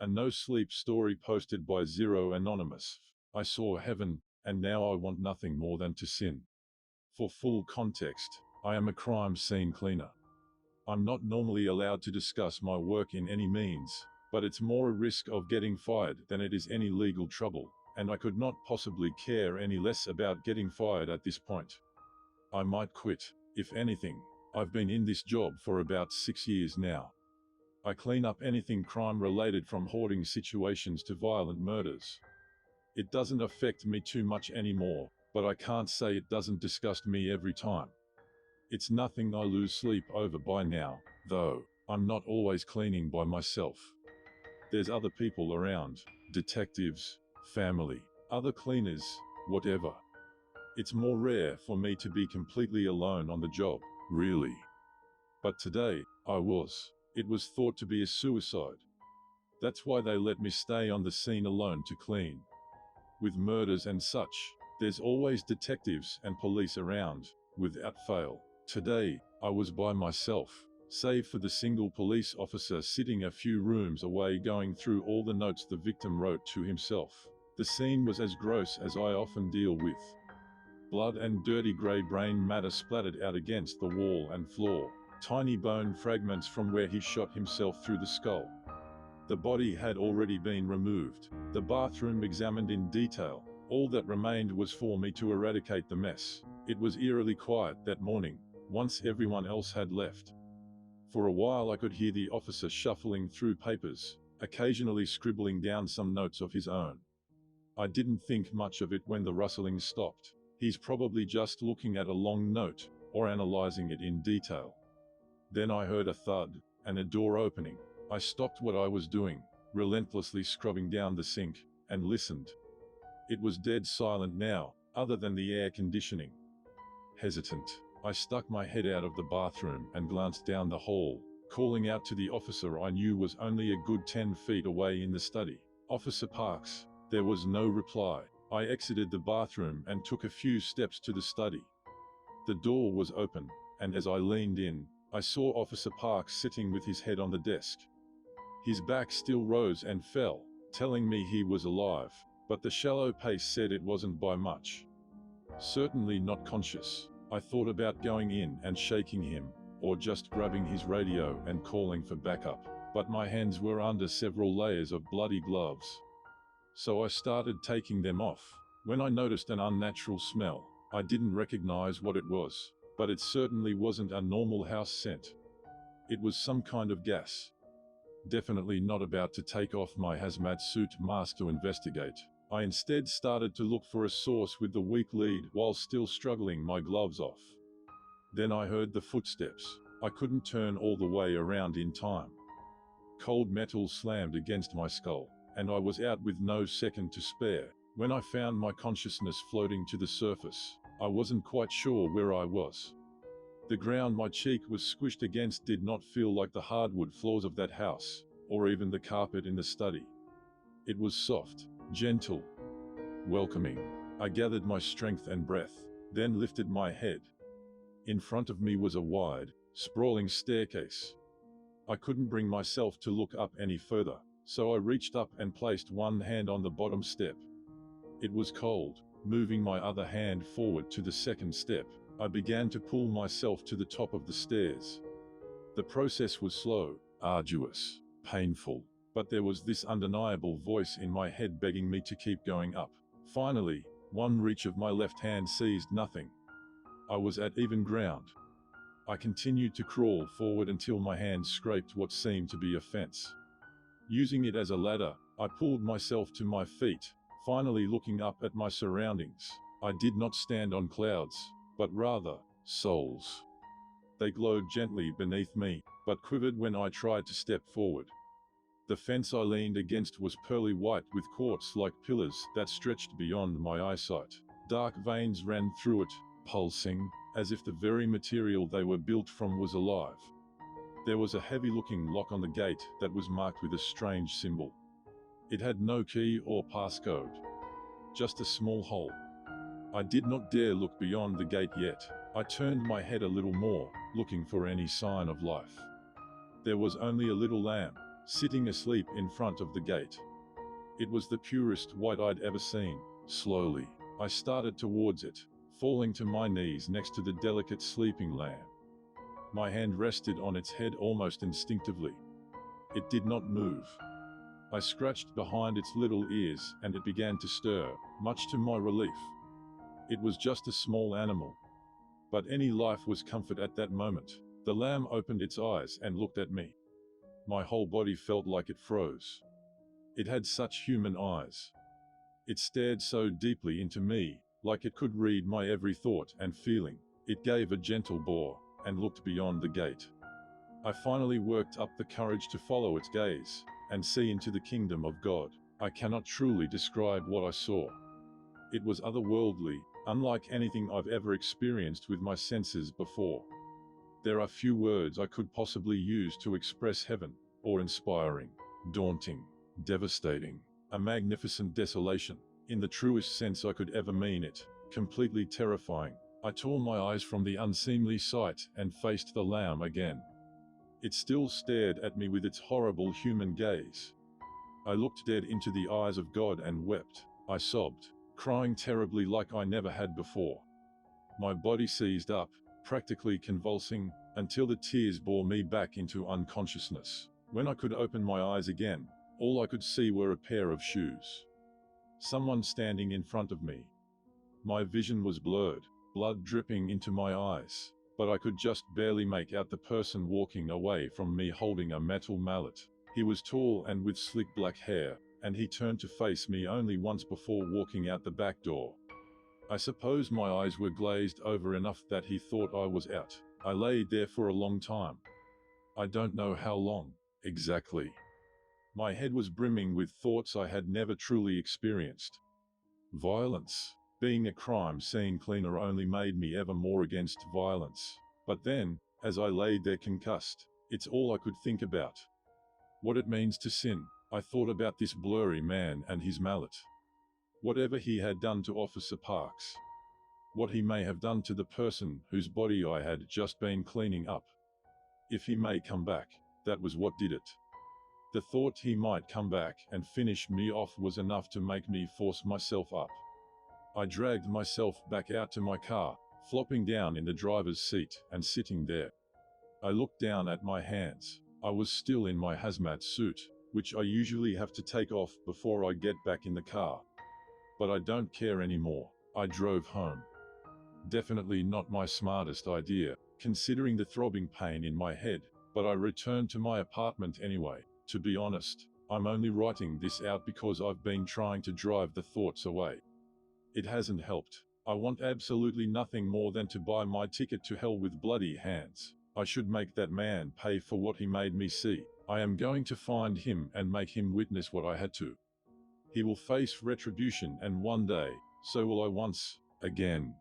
A no-sleep story posted by Zero Anonymous. I saw heaven, and now I want nothing more than to sin. For full context, I am a crime scene cleaner. I'm not normally allowed to discuss my work in any means, but it's more a risk of getting fired than it is any legal trouble, and I could not possibly care any less about getting fired at this point. I might quit, if anything. I've been in this job for about 6 years now. I clean up anything crime-related from hoarding situations to violent murders. It doesn't affect me too much anymore, but I can't say it doesn't disgust me every time. It's nothing I lose sleep over by now, though. I'm not always cleaning by myself. There's other people around, detectives, family, other cleaners, whatever. It's more rare for me to be completely alone on the job, really. But today, I was. It was thought to be a suicide. That's why they let me stay on the scene alone to clean. With murders and such, there's always detectives and police around, without fail. Today, I was by myself, save for the single police officer sitting a few rooms away going through all the notes the victim wrote to himself. The scene was as gross as I often deal with. Blood and dirty grey brain matter splattered out against the wall and floor. Tiny bone fragments from where he shot himself through the skull. The body had already been removed. The bathroom examined in detail. All that remained was for me to eradicate the mess. It was eerily quiet that morning, once everyone else had left. For a while I could hear the officer shuffling through papers, occasionally scribbling down some notes of his own. I didn't think much of it when the rustling stopped. He's probably just looking at a long note, or analyzing it in detail. Then I heard a thud, and a door opening. I stopped what I was doing, relentlessly scrubbing down the sink, and listened. It was dead silent now, other than the air conditioning. Hesitant, I stuck my head out of the bathroom and glanced down the hall, calling out to the officer I knew was only a good 10 feet away in the study. "Officer Parks." There was no reply. I exited the bathroom and took a few steps to the study. The door was open, and as I leaned in, I saw Officer Parks sitting with his head on the desk. His back still rose and fell, telling me he was alive, but the shallow pace said it wasn't by much. Certainly not conscious. I thought about going in and shaking him, or just grabbing his radio and calling for backup, but my hands were under several layers of bloody gloves. So I started taking them off. When I noticed an unnatural smell, I didn't recognize what it was, but it certainly wasn't a normal house scent. It was some kind of gas. Definitely not about to take off my hazmat suit mask to investigate. I instead started to look for a source with the weak lead while still struggling my gloves off. Then I heard the footsteps. I couldn't turn all the way around in time. Cold metal slammed against my skull, and I was out with no second to spare. When I found my consciousness floating to the surface, I wasn't quite sure where I was. The ground my cheek was squished against did not feel like the hardwood floors of that house, or even the carpet in the study. It was soft, gentle, welcoming. I gathered my strength and breath, then lifted my head. In front of me was a wide, sprawling staircase. I couldn't bring myself to look up any further, so I reached up and placed one hand on the bottom step. It was cold. Moving my other hand forward to the second step, I began to pull myself to the top of the stairs. The process was slow, arduous, painful, but there was this undeniable voice in my head begging me to keep going up. Finally, one reach of my left hand seized nothing. I was at even ground. I continued to crawl forward until my hand scraped what seemed to be a fence. Using it as a ladder, I pulled myself to my feet, finally looking up at my surroundings. I did not stand on clouds, but rather, souls. They glowed gently beneath me, but quivered when I tried to step forward. The fence I leaned against was pearly white with quartz-like pillars that stretched beyond my eyesight. Dark veins ran through it, pulsing, as if the very material they were built from was alive. There was a heavy-looking lock on the gate that was marked with a strange symbol. It had no key or passcode. Just a small hole. I did not dare look beyond the gate yet. I turned my head a little more, looking for any sign of life. There was only a little lamp, sitting asleep in front of the gate. It was the purest white I'd ever seen. Slowly, I started towards it, falling to my knees next to the delicate sleeping lamb. My hand rested on its head almost instinctively. It did not move. I scratched behind its little ears and it began to stir, much to my relief. It was just a small animal. But any life was comfort at that moment. The lamb opened its eyes and looked at me. My whole body felt like it froze. It had such human eyes. It stared so deeply into me, like it could read my every thought and feeling. It gave a gentle bore and looked beyond the gate. I finally worked up the courage to follow its gaze and see into the kingdom of God. I cannot truly describe what I saw. It was otherworldly, unlike anything I've ever experienced with my senses before. There are few words I could possibly use to express heaven, or inspiring, daunting, devastating, a magnificent desolation, in the truest sense I could ever mean it, completely terrifying. I tore my eyes from the unseemly sight and faced the lamb again. It still stared at me with its horrible human gaze. I looked dead into the eyes of God and wept. I sobbed, crying terribly like I never had before. My body seized up, practically convulsing, until the tears bore me back into unconsciousness. When I could open my eyes again, all I could see were a pair of shoes. Someone standing in front of me. My vision was blurred, blood dripping into my eyes, but I could just barely make out the person walking away from me holding a metal mallet. He was tall and with slick black hair, and he turned to face me only once before walking out the back door. I suppose my eyes were glazed over enough that he thought I was out. I lay there for a long time. I don't know how long, exactly. My head was brimming with thoughts I had never truly experienced. Violence. Being a crime scene cleaner only made me ever more against violence. But then, as I lay there concussed, it's all I could think about. What it means to sin. I thought about this blurry man and his mallet. Whatever he had done to Officer Parks. What he may have done to the person whose body I had just been cleaning up. If he may come back, that was what did it. The thought he might come back and finish me off was enough to make me force myself up. I dragged myself back out to my car, flopping down in the driver's seat and sitting there. I looked down at my hands. I was still in my hazmat suit, which I usually have to take off before I get back in the car. But I don't care anymore. I drove home. Definitely not my smartest idea, considering the throbbing pain in my head, but I returned to my apartment anyway. To be honest, I'm only writing this out because I've been trying to drive the thoughts away. It hasn't helped. I want absolutely nothing more than to buy my ticket to hell with bloody hands. I should make that man pay for what he made me see. I am going to find him and make him witness what I had to. He will face retribution, and one day, so will I once again.